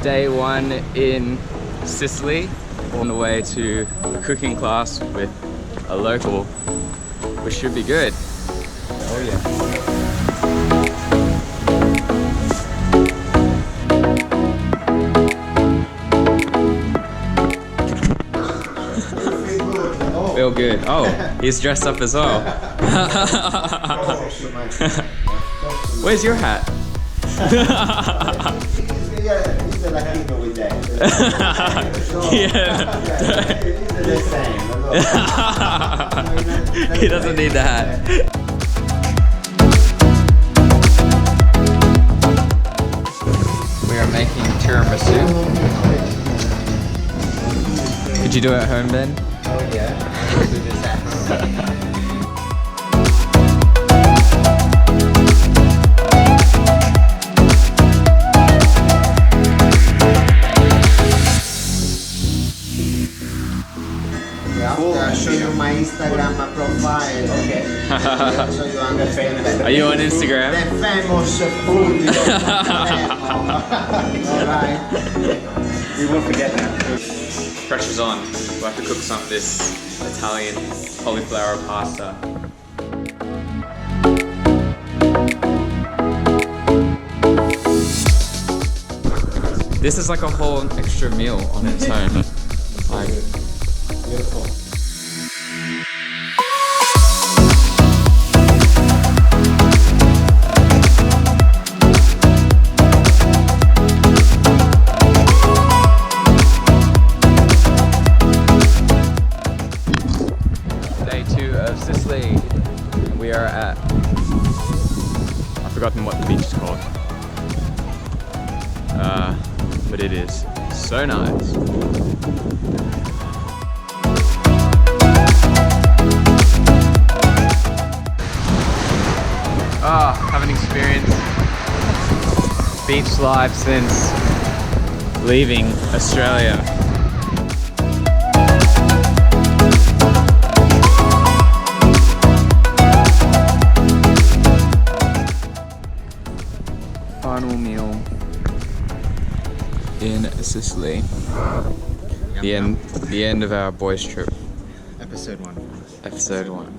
Day one in Sicily, on the way to a cooking class with a local, which should be good. Oh yeah. Feel good. Oh, he's dressed up as well. Where's your hat? He's a Latino with that. Yeah. He doesn't need the hat. We are making tiramisu. Could you do it at home, Ben? Oh yeah. I'll do this at I'll show you my Instagram profile. Okay. I'll show you on the famous. Are you on Instagram? The famous food. Alright. We won't forget that. Pressure's on. We'll have to cook some of this Italian cauliflower pasta. This is like a whole extra meal on its own. Like, Beautiful. Day 2 of Sicily. We are at, I've forgotten what the beach is called. But it is so nice. Haven't experienced beach life since leaving Australia. Final meal in Sicily. The end of our boys trip. Episode 1. Episode 1.